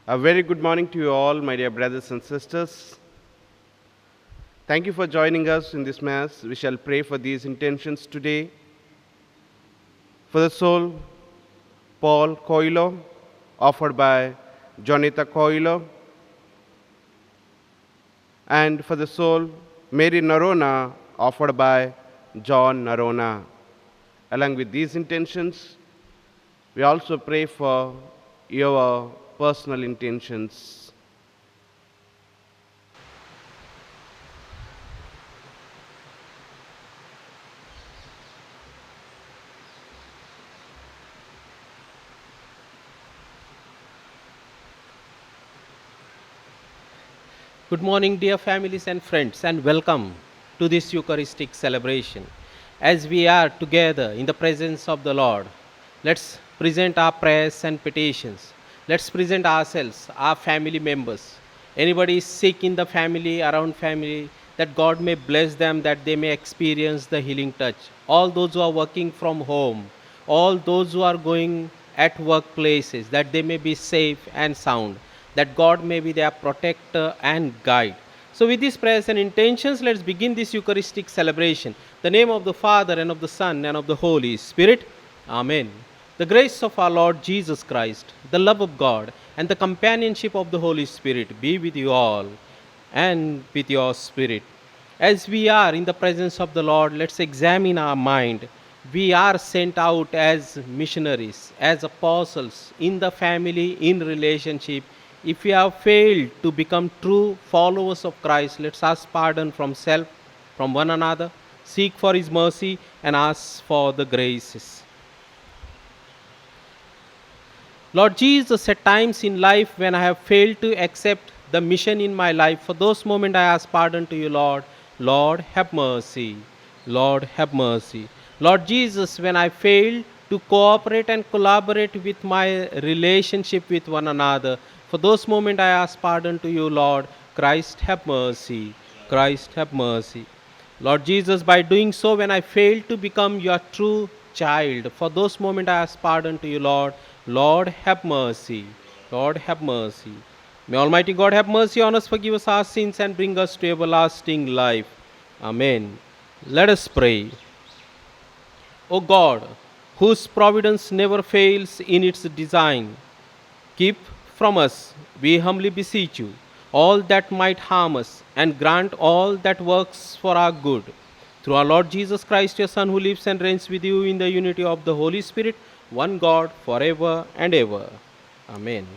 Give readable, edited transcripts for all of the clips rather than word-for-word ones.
A very good morning to you all, my dear brothers and sisters. Thank you for joining us in this Mass. We shall pray for these intentions today. For the soul, Paul Coelho, offered by Jonita Coelho, and for the soul, Mary Narona, offered by John Narona. Along with these intentions, we also pray for your personal intentions. Good morning, dear families and friends, and welcome to this Eucharistic celebration. As we are together in the presence of the Lord, let's present our prayers and petitions. Let's present ourselves, our family members. Anybody sick in the family, around family, that God may bless them, that they may experience the healing touch. All those who are working from home, all those who are going at workplaces, that they may be safe and sound, that God may be their protector and guide. So, with these prayers and intentions, let's begin this Eucharistic celebration. The name of the Father, and of the Son, and of the Holy Spirit. Amen. The grace of our Lord Jesus Christ, the love of God, and the companionship of the Holy Spirit be with you all and with your spirit. As we are in the presence of the Lord, let's examine our mind. We are sent out as missionaries, as apostles, in the family, in relationship. If we have failed to become true followers of Christ, let's ask pardon from self, from one another, seek for His mercy, and ask for the graces. Lord Jesus, at times in life when I have failed to accept the mission in my life, for those moments I ask pardon to you, Lord. Lord, have mercy. Lord, have mercy. Lord Jesus, when I fail to cooperate and collaborate with my relationship with one another, for those moments I ask pardon to you, Lord. Christ, have mercy. Christ, have mercy. Lord Jesus, by doing so, when I fail to become your true child, for those moments I ask pardon to you, Lord. Lord, have mercy. Lord, have mercy. May Almighty God have mercy on us, forgive us our sins, and bring us to everlasting life. Amen. Let us pray. O God, whose providence never fails in its design, keep from us, we humbly beseech you, all that might harm us, and grant all that works for our good. Through our Lord Jesus Christ, your Son, who lives and reigns with you in the unity of the Holy Spirit, one God, forever and ever. Amen.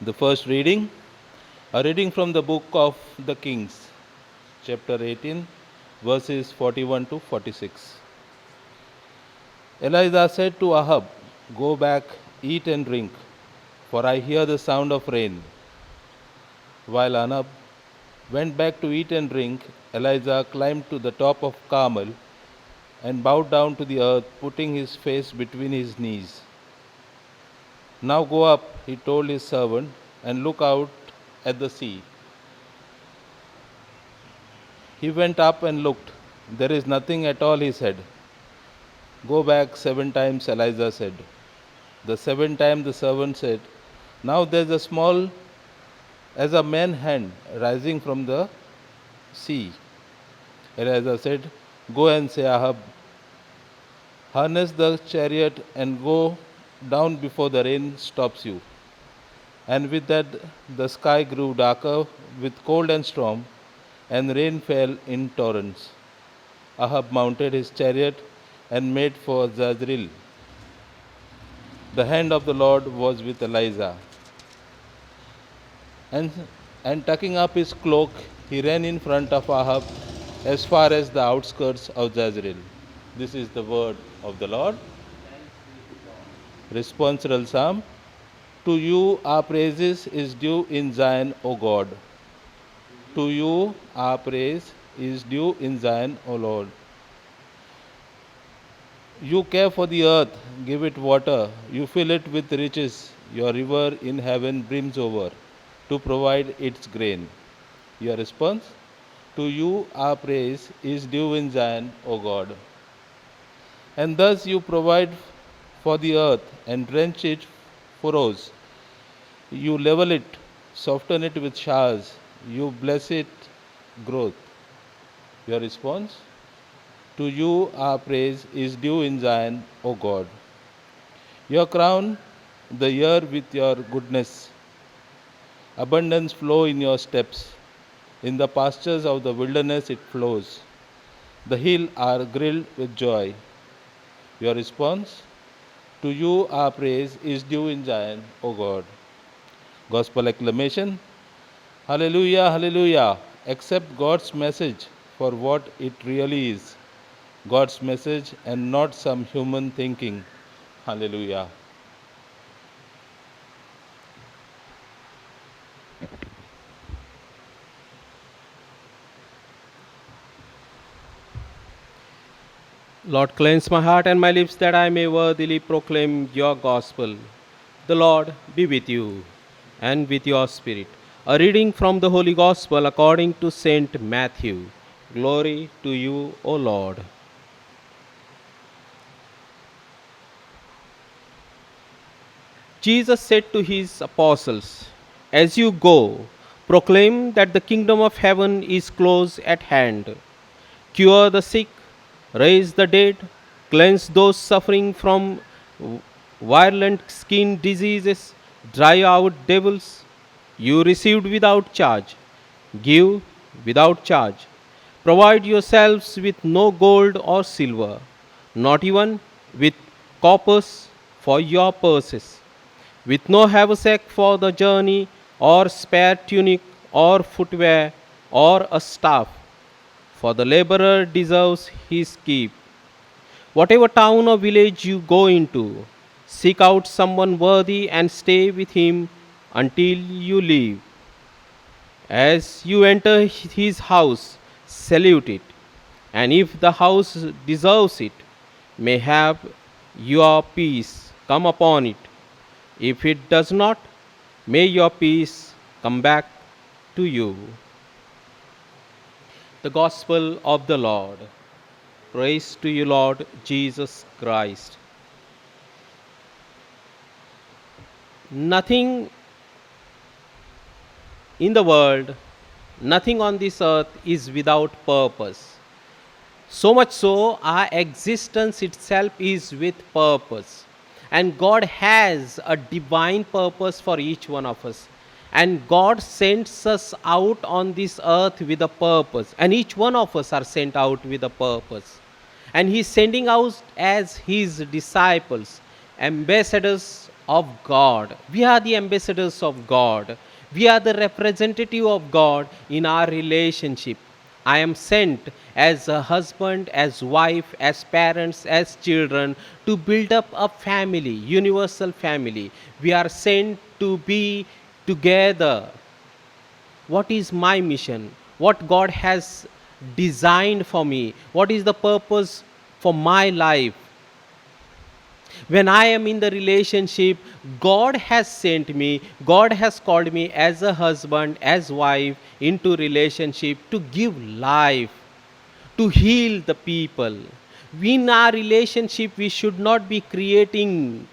The first reading, a reading from the book of the Kings, chapter 18, verses 41 to 46. Elijah said to Ahab, "Go back, eat and drink, for I hear the sound of rain." While Ahab went back to eat and drink, Elijah climbed to the top of Carmel and bowed down to the earth, putting his face between his knees. "Now go up," he told his servant, "and look out at the sea." He went up and looked. "There is nothing at all," he said. "Go back 7 times," Elijah said. The 7th time the servant said, "Now there's a small as a man's hand rising from the sea." Elijah said, "Go and say, Ahab, harness the chariot and go down before the rain stops you." And with that the sky grew darker with cold and storm, and rain fell in torrents. Ahab mounted his chariot and made for Jezreel. The hand of the Lord was with Elijah. And, and tucking up his cloak, he ran in front of Ahab as far as the outskirts of Jezreel. This is the word of the Lord. Responsorial Psalm. To you our praises is due in Zion, O God. To you our praise is due in Zion, O Lord. You care for the earth, give it water, you fill it with riches, your river in heaven brims over to provide its grain. Your response? To you our praise is due in Zion, O God. And thus you provide for the earth and drench its furrows. You level it, soften it with showers. You bless it growth. Your response? To you our praise is due in Zion, O God. You crown the year with your goodness. Abundance flow in your steps. In the pastures of the wilderness it flows. The hills are grilled with joy. Your response? To you our praise is due in Zion, O God. Gospel acclamation. Hallelujah, hallelujah. Accept God's message for what it really is. God's message and not some human thinking. Hallelujah. Lord, cleanse my heart and my lips that I may worthily proclaim your gospel. The Lord be with you and with your spirit. A reading from the Holy Gospel according to Saint Matthew. Glory to you, O Lord. Jesus said to his apostles, as you go, proclaim that the kingdom of heaven is close at hand. Cure the sick, raise the dead, cleanse those suffering from violent skin diseases, drive out devils. You received without charge, give without charge. Provide yourselves with no gold or silver, not even with coppers for your purses, with no haversack for the journey, or spare tunic, or footwear, or a staff, for the laborer deserves his keep. Whatever town or village you go into, seek out someone worthy and stay with him until you leave. As you enter his house, salute it, and if the house deserves it, may have your peace come upon it. If it does not, may your peace come back to you. The Gospel of the Lord. Praise to you, Lord Jesus Christ. Nothing in the world, nothing on this earth is without purpose. So much so, our existence itself is with purpose. And God has a divine purpose for each one of us. And God sends us out on this earth with a purpose. And each one of us are sent out with a purpose. And He's sending out as His disciples, ambassadors of God. We are the ambassadors of God. We are the representative of God in our relationship. I am sent as a husband, as wife, as parents, as children to build up a family, universal family. We are sent to be together. What is my mission? What God has designed for me? What is the purpose for my life? When I am in the relationship, God has sent me, God has called me as a husband, as wife into relationship to give life, to heal the people. In our relationship, we should not be creating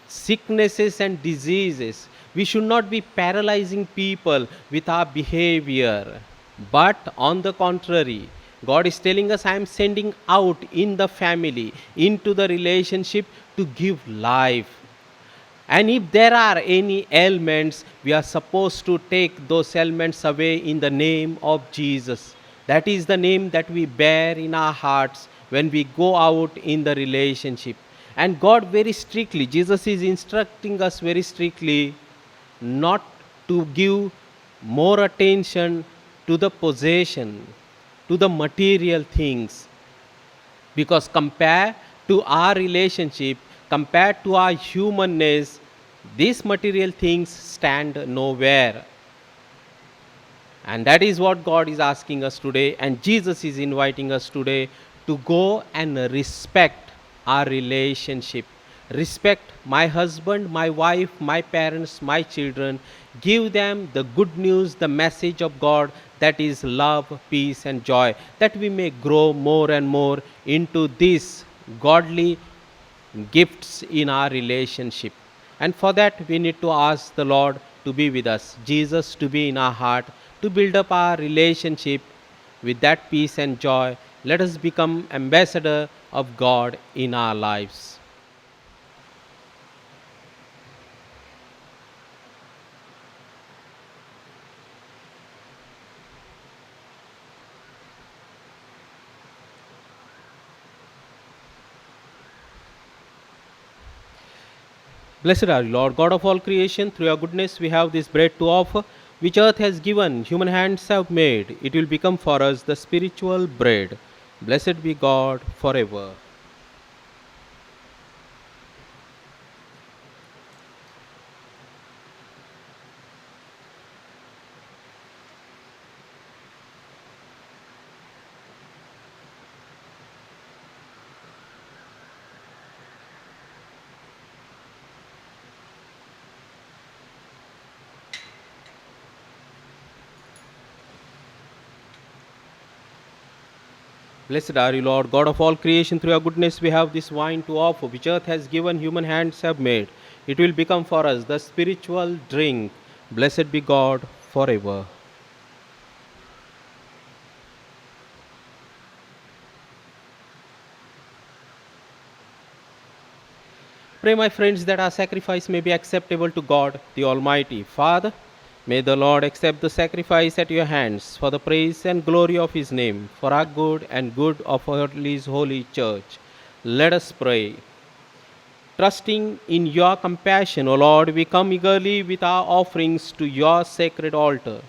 sicknesses and diseases. We should not be paralyzing people with our behavior. But on the contrary, God is telling us, I am sending out in the family, into the relationship to give life. And if there are any ailments, we are supposed to take those ailments away in the name of Jesus. That is the name that we bear in our hearts when we go out in the relationship. And God very strictly, Jesus is instructing us very strictly not to give more attention to the possession, to the material things. Because compared to our relationship, compared to our humanness, these material things stand nowhere. And that is what God is asking us today, and Jesus is inviting us today to go and respect our relationship. Respect my husband, my wife, my parents, my children. Give them the good news, the message of God that is love, peace, and joy, that we may grow more and more into these godly gifts in our relationship. And for that, we need to ask the Lord to be with us, Jesus to be in our heart, to build up our relationship with that peace and joy. Let us become ambassador of God in our lives. Blessed are you, Lord, God of all creation. Through your goodness, we have this bread to offer, which earth has given, human hands have made. It will become for us the spiritual bread. Blessed be God forever. Blessed are you, Lord, God of all creation. Through your goodness, we have this wine to offer, which earth has given, human hands have made. It will become for us the spiritual drink. Blessed be God forever. Pray, my friends, that our sacrifice may be acceptable to God, the Almighty. Father, may the Lord accept the sacrifice at your hands for the praise and glory of his name, for our good and good of his holy church. Let us pray. Trusting in your compassion, O Lord, we come eagerly with our offerings to your sacred altar,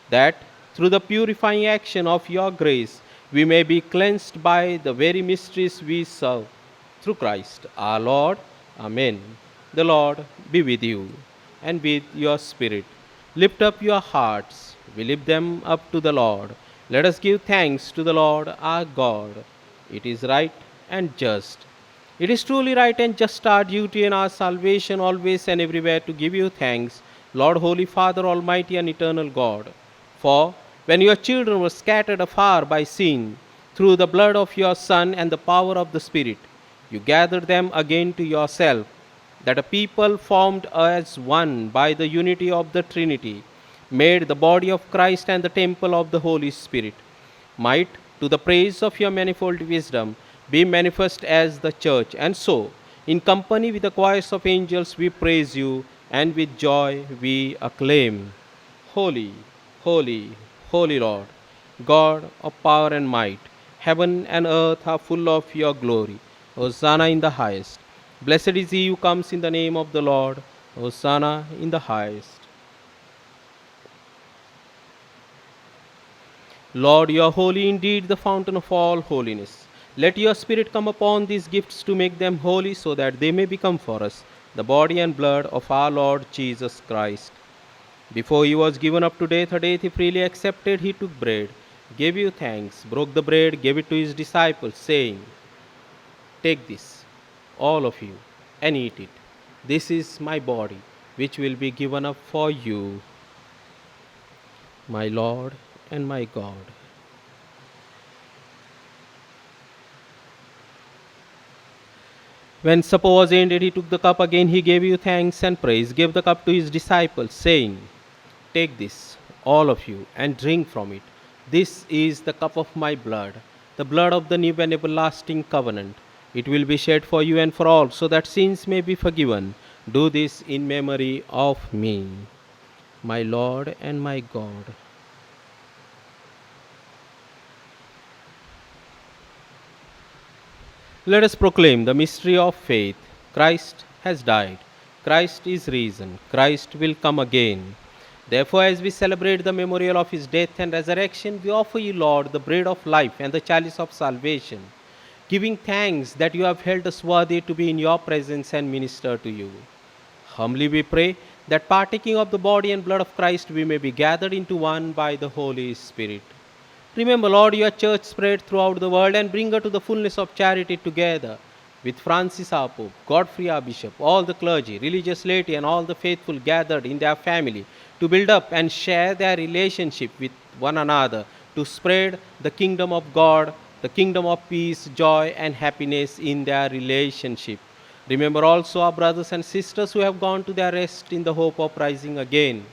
that through the purifying action of your grace we may be cleansed by the very mysteries we serve. Through Christ our Lord. Amen. The Lord be with you and with your spirit. Lift up your hearts. We lift them up to the Lord. Let us give thanks to the Lord our God. It is right and just. It is truly right and just, our duty and our salvation, always and everywhere to give you thanks, Lord, Holy Father, Almighty and Eternal God. For when your children were scattered afar by sin, through the blood of your Son and the power of the Spirit, you gathered them again to yourself, that a people formed as one by the unity of the Trinity, made the body of Christ and the temple of the Holy Spirit, might, to the praise of your manifold wisdom, be manifest as the church. And so, in company with the choirs of angels, we praise you, and with joy we acclaim. Holy, holy, holy Lord, God of power and might, heaven and earth are full of your glory. Hosanna in the highest. Blessed is he who comes in the name of the Lord. Hosanna in the highest. Lord, you are holy indeed, the fountain of all holiness. Let your Spirit come upon these gifts to make them holy, so that they may become for us the body and blood of our Lord Jesus Christ. Before he was given up to death, a death he freely accepted, he took bread, gave you thanks, broke the bread, gave it to his disciples, saying, "Take this, all of you, and eat it. This is my body, which will be given up for you." My Lord and my God. When supper was ended, he took the cup again, he gave you thanks and praise, gave the cup to his disciples, saying, "Take this, all of you, and drink from it. This is the cup of my blood, the blood of the new and everlasting covenant. It will be shed for you and for all, so that sins may be forgiven. Do this in memory of me." My Lord and my God. Let us proclaim the mystery of faith. Christ has died. Christ is risen. Christ will come again. Therefore, as we celebrate the memorial of his death and resurrection, we offer you, Lord, the bread of life and the chalice of salvation, giving thanks that you have held us worthy to be in your presence and minister to you. Humbly we pray that, partaking of the body and blood of Christ, we may be gathered into one by the Holy Spirit. Remember, Lord, your church spread throughout the world, and bring her to the fullness of charity together with Francis our Pope, Godfrey our Bishop, all the clergy, religious laity, and all the faithful gathered in their family to build up and share their relationship with one another, to spread the kingdom of God, the kingdom of peace, joy, and happiness in their relationship. Remember also our brothers and sisters who have gone to their rest in the hope of rising again.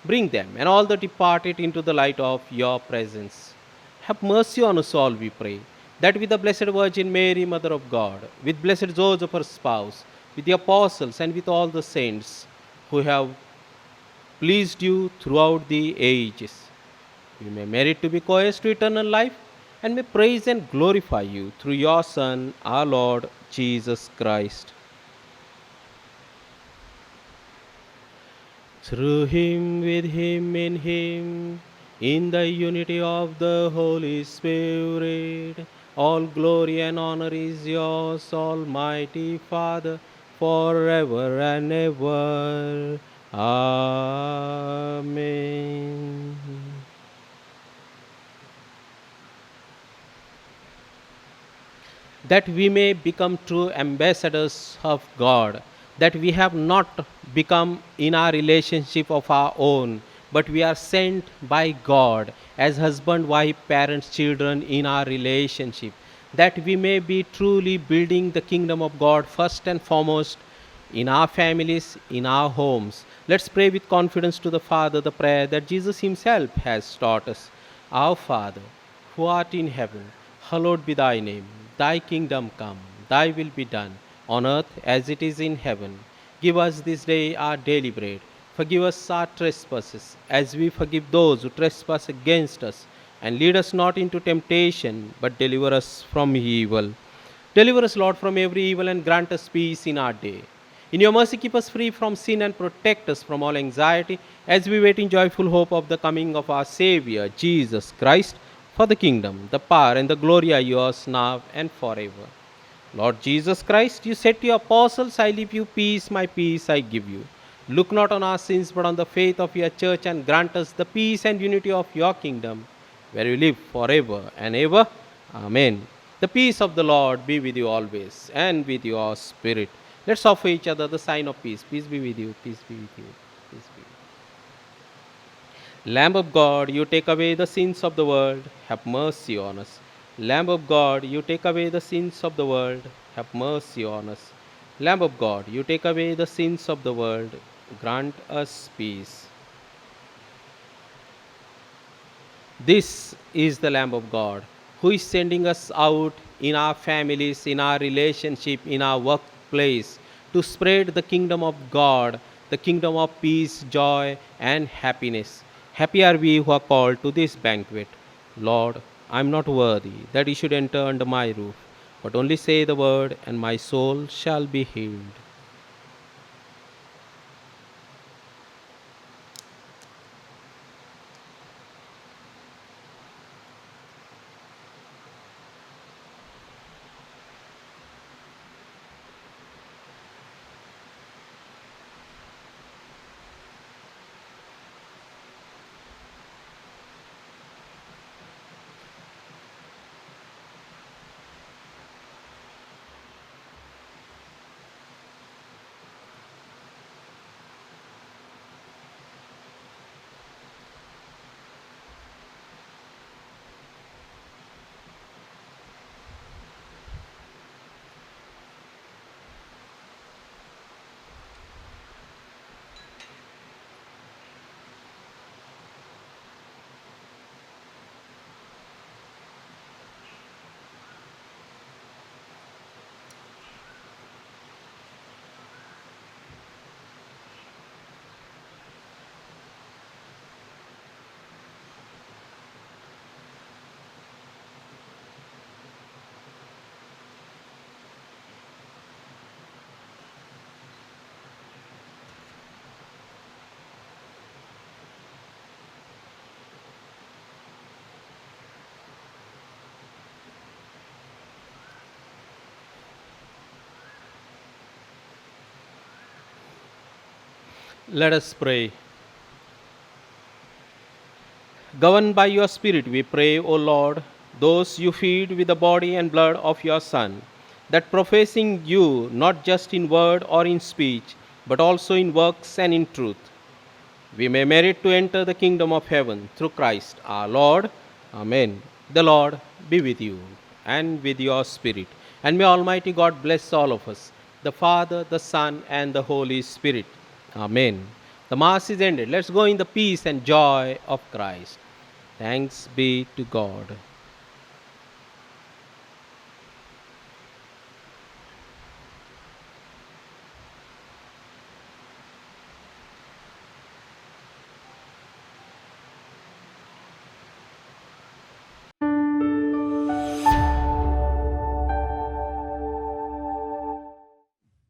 Bring them and all the departed into the light of your presence. Have mercy on us all, we pray, that with the Blessed Virgin Mary, Mother of God, with Blessed Joseph, her spouse, with the apostles, and with all the saints who have pleased you throughout the ages, we may merit to be co-heirs to eternal life and may praise and glorify you through your Son, our Lord Jesus Christ. Through him, with him, in the unity of the Holy Spirit, all glory and honor is yours, Almighty Father, forever and ever. Amen. That we may become true ambassadors of God, that we have not become in our relationship of our own, but we are sent by God as husband, wife, parents, children in our relationship, that we may be truly building the kingdom of God first and foremost in our families, in our homes. Let's pray with confidence to the Father the prayer that Jesus Himself has taught us. Our Father, who art in heaven, hallowed be thy name. Thy kingdom come, thy will be done, on earth as it is in heaven. Give us this day our daily bread. Forgive us our trespasses, as we forgive those who trespass against us. And lead us not into temptation, but deliver us from evil. Deliver us, Lord, from every evil and grant us peace in our day. In your mercy, keep us free from sin and protect us from all anxiety as we wait in joyful hope of the coming of our Savior, Jesus Christ. For the kingdom, the power, and the glory are yours now and forever. Lord Jesus Christ, you said to your apostles, I leave you peace, my peace I give you. Look not on our sins, but on the faith of your church, and grant us the peace and unity of your kingdom, where you live forever and ever. Amen. The peace of the Lord be with you always, and with your spirit. Let's offer each other the sign of peace. Peace be with you, peace be with you, peace be with you. Lamb of God, you take away the sins of the world, have mercy on us. Lamb of God, you take away the sins of the world, have mercy on us. Lamb of God, you take away the sins of the world, grant us peace. This is the Lamb of God who is sending us out in our families, in our relationship, in our workplace to spread the kingdom of God, the kingdom of peace, joy, and happiness. Happy are we who are called to this banquet. Lord, I am not worthy that you should enter under my roof, but only say the word, and my soul shall be healed. Let us pray. Governed by your Spirit, we pray, O Lord, those you feed with the body and blood of your Son, that professing you not just in word or in speech, but also in works and in truth, we may merit to enter the kingdom of heaven through Christ our Lord. Amen. The Lord be with you and with your spirit. And may Almighty God bless all of us, the Father, the Son, and the Holy Spirit. Amen. The Mass is ended. Let's go in the peace and joy of Christ. Thanks be to God.